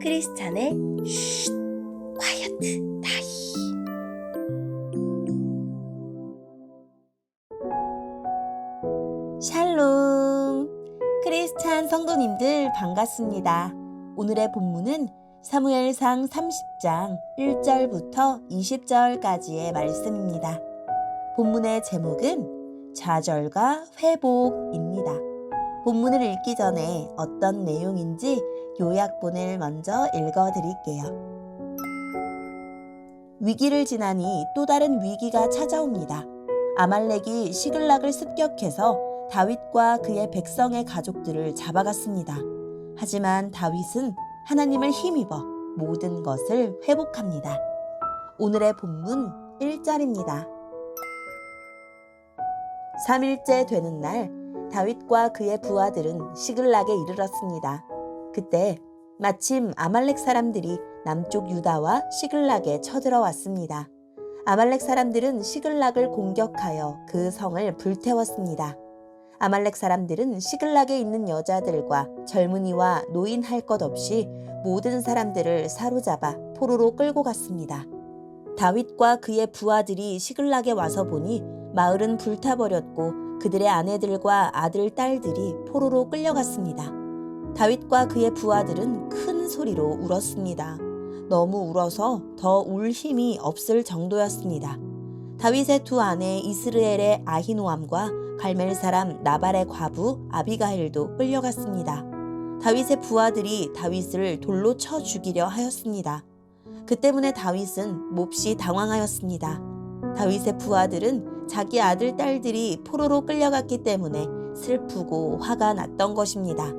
크리스찬의 쉿 콰이어트 타임. 샬롬, 크리스찬 성도님들 반갑습니다. 오늘의 본문은 사무엘상 30장 1절부터 20절까지의 말씀입니다. 본문의 제목은 좌절과 회복입니다. 본문을 읽기 전에 어떤 내용인지 요약본을 먼저 읽어드릴게요. 위기를 지나니 또 다른 위기가 찾아옵니다. 아말렉이 시글락을 습격해서 다윗과 그의 백성의 가족들을 잡아갔습니다. 하지만 다윗은 하나님을 힘입어 모든 것을 회복합니다. 오늘의 본문 1절입니다. 3일째 되는 날 다윗과 그의 부하들은 시글락에 이르렀습니다. 그때 마침 아말렉 사람들이 남쪽 유다와 시글락에 쳐들어왔습니다. 아말렉 사람들은 시글락을 공격하여 그 성을 불태웠습니다. 아말렉 사람들은 시글락에 있는 여자들과 젊은이와 노인 할 것 없이 모든 사람들을 사로잡아 포로로 끌고 갔습니다. 다윗과 그의 부하들이 시글락에 와서 보니 마을은 불타버렸고 그들의 아내들과 아들, 딸들이 포로로 끌려갔습니다. 다윗과 그의 부하들은 큰 소리로 울었습니다. 너무 울어서 더 울 힘이 없을 정도였습니다. 다윗의 두 아내 이스르엘의 아히노암과 갈멜 사람 나발의 과부 아비가일도 끌려갔습니다. 다윗의 부하들이 다윗을 돌로 쳐 죽이려 하였습니다. 그 때문에 다윗은 몹시 당황하였습니다. 다윗의 부하들은 자기 아들, 딸들이 포로로 끌려갔기 때문에 슬프고 화가 났던 것입니다.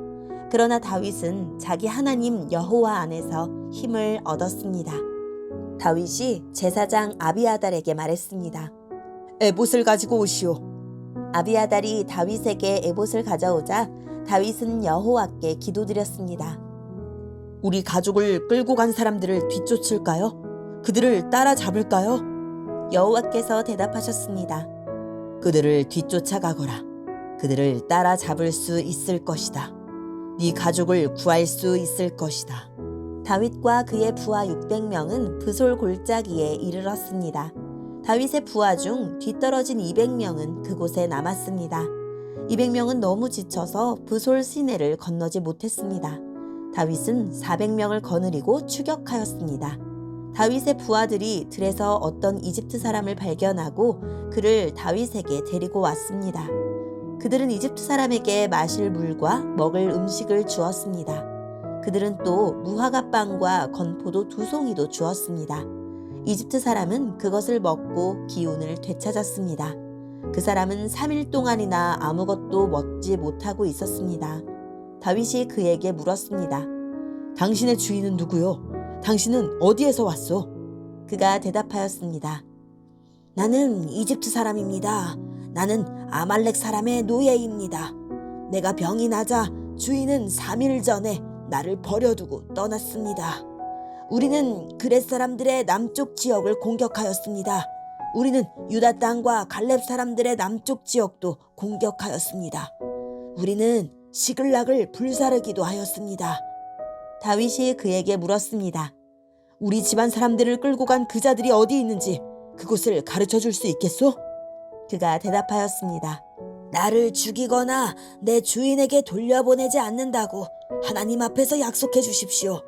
그러나 다윗은 자기 하나님 여호와 안에서 힘을 얻었습니다. 다윗이 제사장 아비아달에게 말했습니다. 에봇을 가지고 오시오. 아비아달이 다윗에게 에봇을 가져오자 다윗은 여호와께 기도드렸습니다. 우리 가족을 끌고 간 사람들을 뒤쫓을까요? 그들을 따라잡을까요? 여호와께서 대답하셨습니다. 그들을 뒤쫓아가거라. 그들을 따라잡을 수 있을 것이다. 네 가족을 구할 수 있을 것이다. 다윗과 그의 부하 600명은 브솔 골짜기에 이르렀습니다. 다윗의 부하 중 뒤떨어진 200명은 그곳에 남았습니다. 200명은 너무 지쳐서 브솔 시내를 건너지 못했습니다. 다윗은 400명을 거느리고 추격하였습니다. 다윗의 부하들이 들에서 어떤 이집트 사람을 발견하고 그를 다윗에게 데리고 왔습니다. 그들은 이집트 사람에게 마실 물과 먹을 음식을 주었습니다. 그들은 또 무화과 빵과 건포도 2송이도 주었습니다. 이집트 사람은 그것을 먹고 기운을 되찾았습니다. 그 사람은 3일 동안이나 아무것도 먹지 못하고 있었습니다. 다윗이 그에게 물었습니다. 당신의 주인은 누구요? 당신은 어디에서 왔소? 그가 대답하였습니다. 나는 이집트 사람입니다. 나는 아말렉 사람의 노예입니다. 내가 병이 나자 주인은 3일 전에 나를 버려두고 떠났습니다. 우리는 그렛 사람들의 남쪽 지역을 공격하였습니다. 우리는 유다 땅과 갈렙 사람들의 남쪽 지역도 공격하였습니다. 우리는 시글락을 불사르기도 하였습니다. 다윗이 그에게 물었습니다. 우리 집안 사람들을 끌고 간 그 자들이 어디 있는지 그곳을 가르쳐 줄 수 있겠소? 그가 대답하였습니다. 나를 죽이거나 내 주인에게 돌려보내지 않는다고 하나님 앞에서 약속해 주십시오.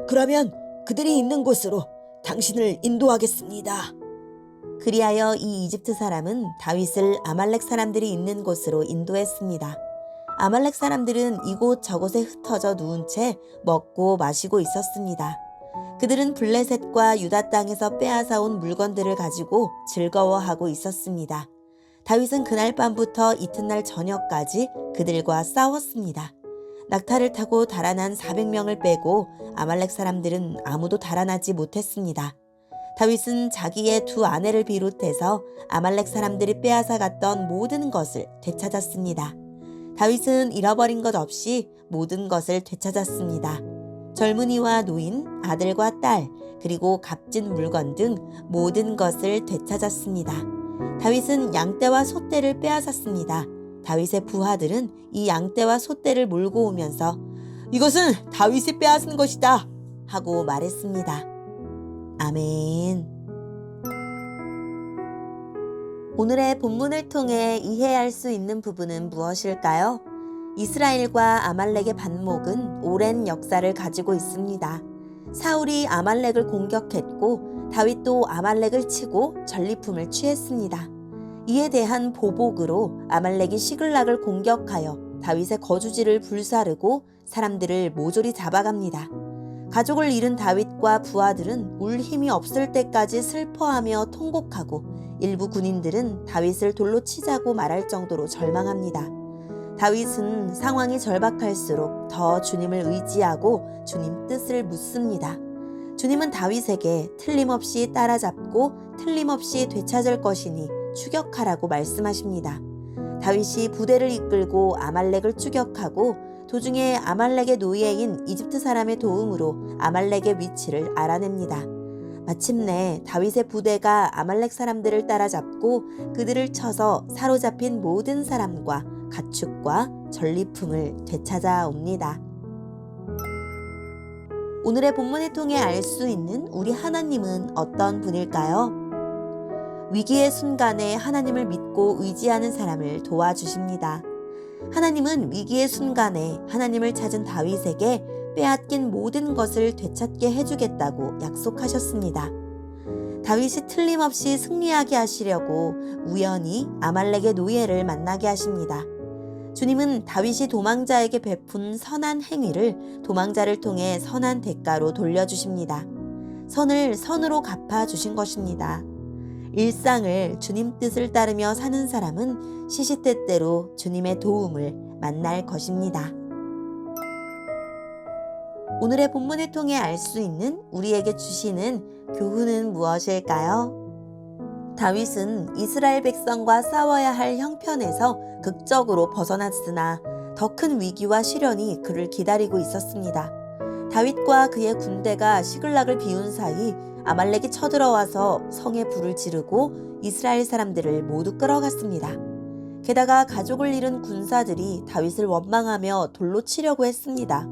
그러면 그들이 있는 곳으로 당신을 인도하겠습니다. 그리하여 이 이집트 사람은 다윗을 아말렉 사람들이 있는 곳으로 인도했습니다. 아말렉 사람들은 이곳 저곳에 흩어져 누운 채 먹고 마시고 있었습니다. 그들은 블레셋과 유다 땅에서 빼앗아온 물건들을 가지고 즐거워하고 있었습니다. 다윗은 그날 밤부터 이튿날 저녁까지 그들과 싸웠습니다. 낙타를 타고 달아난 400명을 빼고 아말렉 사람들은 아무도 달아나지 못했습니다. 다윗은 자기의 두 아내를 비롯해서 아말렉 사람들이 빼앗아갔던 모든 것을 되찾았습니다. 다윗은 잃어버린 것 없이 모든 것을 되찾았습니다. 젊은이와 노인, 아들과 딸, 그리고 값진 물건 등 모든 것을 되찾았습니다. 다윗은 양떼와 소떼를 빼앗았습니다. 다윗의 부하들은 이 양떼와 소떼를 몰고 오면서 이것은 다윗이 빼앗은 것이다 하고 말했습니다. 아멘. 오늘의 본문을 통해 이해할 수 있는 부분은 무엇일까요? 이스라엘과 아말렉의 반목은 오랜 역사를 가지고 있습니다. 사울이 아말렉을 공격했고 다윗도 아말렉을 치고 전리품을 취했습니다. 이에 대한 보복으로 아말렉이 시글락을 공격하여 다윗의 거주지를 불사르고 사람들을 모조리 잡아갑니다. 가족을 잃은 다윗과 부하들은 울 힘이 없을 때까지 슬퍼하며 통곡하고 일부 군인들은 다윗을 돌로 치자고 말할 정도로 절망합니다. 다윗은 상황이 절박할수록 더 주님을 의지하고 주님 뜻을 묻습니다. 주님은 다윗에게 틀림없이 따라잡고 틀림없이 되찾을 것이니 추격하라고 말씀하십니다. 다윗이 부대를 이끌고 아말렉을 추격하고 도중에 아말렉의 노예인 이집트 사람의 도움으로 아말렉의 위치를 알아냅니다. 마침내 다윗의 부대가 아말렉 사람들을 따라잡고 그들을 쳐서 사로잡힌 모든 사람과 가축과 전리품을 되찾아 옵니다. 오늘의 본문을 통해 알 수 있는 우리 하나님은 어떤 분일까요? 위기의 순간에 하나님을 믿고 의지하는 사람을 도와주십니다. 하나님은 위기의 순간에 하나님을 찾은 다윗에게 빼앗긴 모든 것을 되찾게 해주겠다고 약속하셨습니다. 다윗이 틀림없이 승리하게 하시려고 우연히 아말렉의 노예를 만나게 하십니다. 주님은 다윗이 도망자에게 베푼 선한 행위를 도망자를 통해 선한 대가로 돌려주십니다. 선을 선으로 갚아주신 것입니다. 일상을 주님 뜻을 따르며 사는 사람은 시시때때로 주님의 도움을 만날 것입니다. 오늘의 본문을 통해 알 수 있는 우리에게 주시는 교훈은 무엇일까요? 다윗은 이스라엘 백성과 싸워야 할 형편에서 극적으로 벗어났으나 더 큰 위기와 시련이 그를 기다리고 있었습니다. 다윗과 그의 군대가 시글락을 비운 사이 아말렉이 쳐들어와서 성에 불을 지르고 이스라엘 사람들을 모두 끌어갔습니다. 게다가 가족을 잃은 군사들이 다윗을 원망하며 돌로 치려고 했습니다.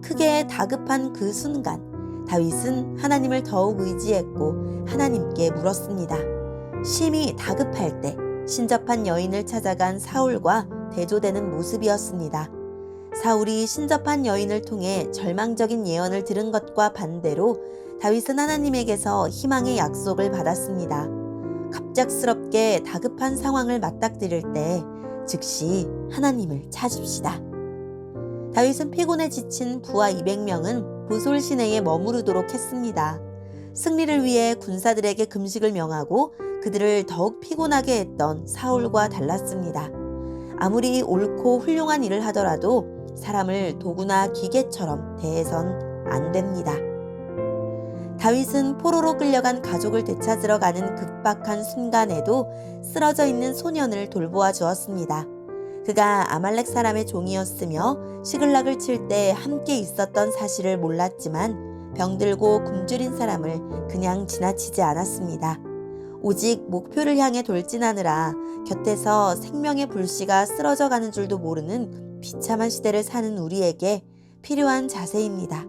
크게 다급한 그 순간 다윗은 하나님을 더욱 의지했고 하나님께 물었습니다. 심히 다급할 때 신접한 여인을 찾아간 사울과 대조되는 모습이었습니다. 사울이 신접한 여인을 통해 절망적인 예언을 들은 것과 반대로 다윗은 하나님에게서 희망의 약속을 받았습니다. 갑작스럽게 다급한 상황을 맞닥뜨릴 때 즉시 하나님을 찾읍시다. 다윗은 피곤에 지친 부하 200명은 보솔 시내에 머무르도록 했습니다. 승리를 위해 군사들에게 금식을 명하고 그들을 더욱 피곤하게 했던 사울과 달랐습니다. 아무리 옳고 훌륭한 일을 하더라도 사람을 도구나 기계처럼 대해선 안 됩니다. 다윗은 포로로 끌려간 가족을 되찾으러 가는 급박한 순간에도 쓰러져 있는 소년을 돌보아 주었습니다. 그가 아말렉 사람의 종이었으며 시글락을 칠 때 함께 있었던 사실을 몰랐지만 병들고 굶주린 사람을 그냥 지나치지 않았습니다. 오직 목표를 향해 돌진하느라 곁에서 생명의 불씨가 쓰러져 가는 줄도 모르는 비참한 시대를 사는 우리에게 필요한 자세입니다.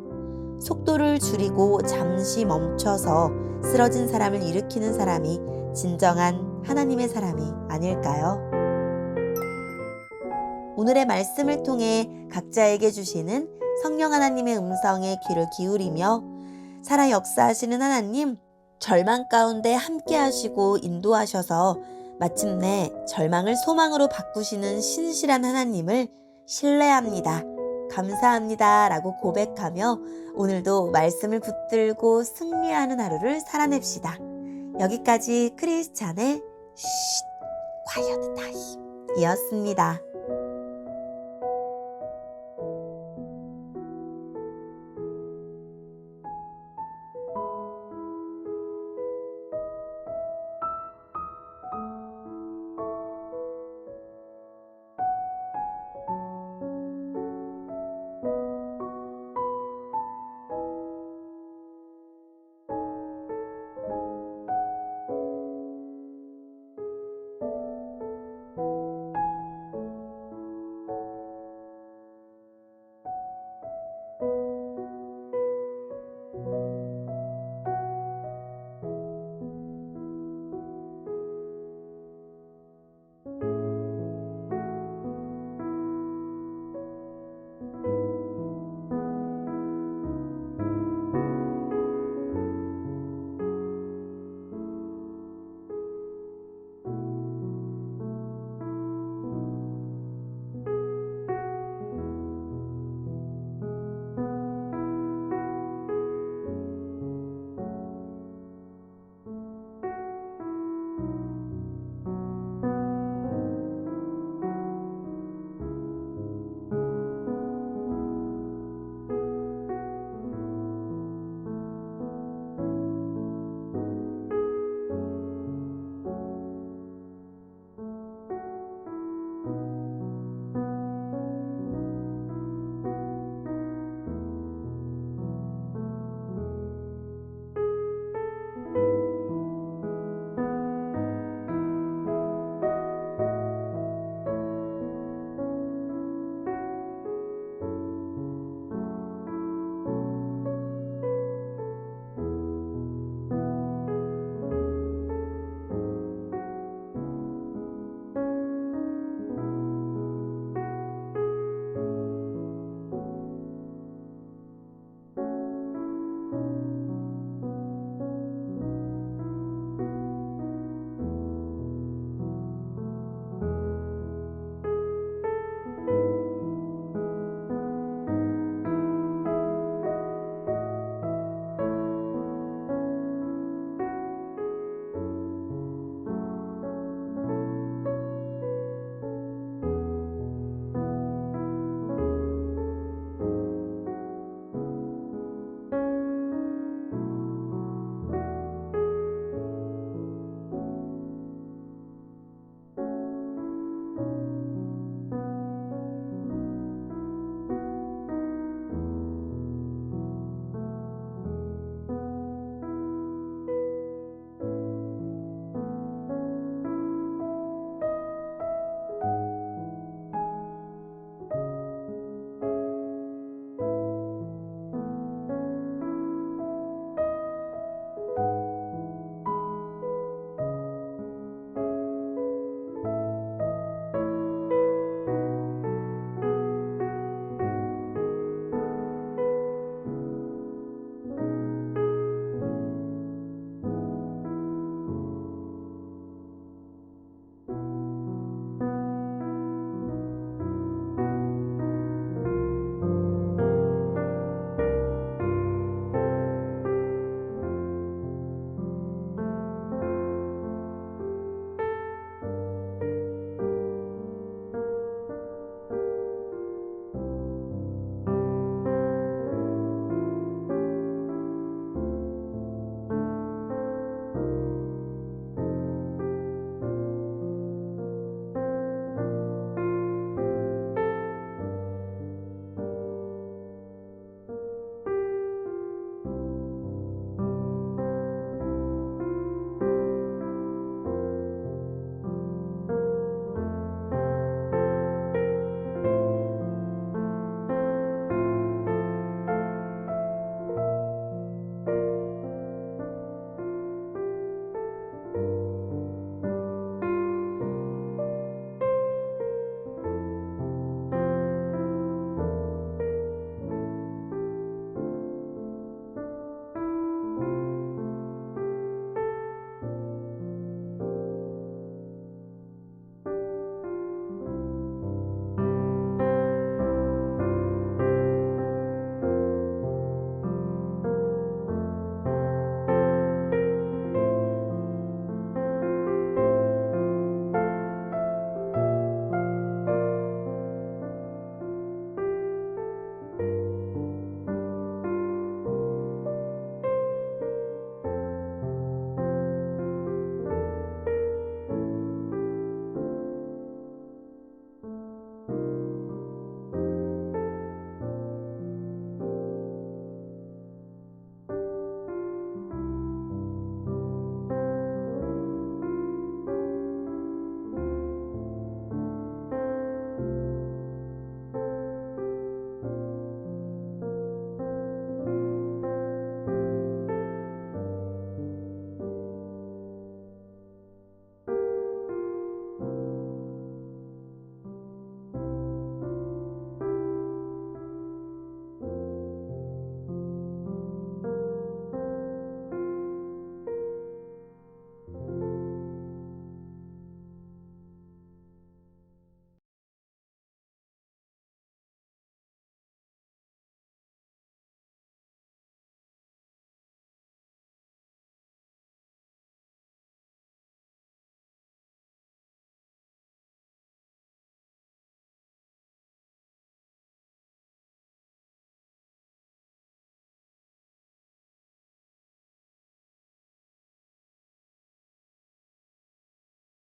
속도를 줄이고 잠시 멈춰서 쓰러진 사람을 일으키는 사람이 진정한 하나님의 사람이 아닐까요? 오늘의 말씀을 통해 각자에게 주시는 성령 하나님의 음성에 귀를 기울이며 살아 역사하시는 하나님, 절망 가운데 함께 하시고 인도하셔서 마침내 절망을 소망으로 바꾸시는 신실한 하나님을 신뢰합니다. 감사합니다 라고 고백하며 오늘도 말씀을 붙들고 승리하는 하루를 살아냅시다. 여기까지 크리스찬의 쉿 콰이어트 타임 이었습니다.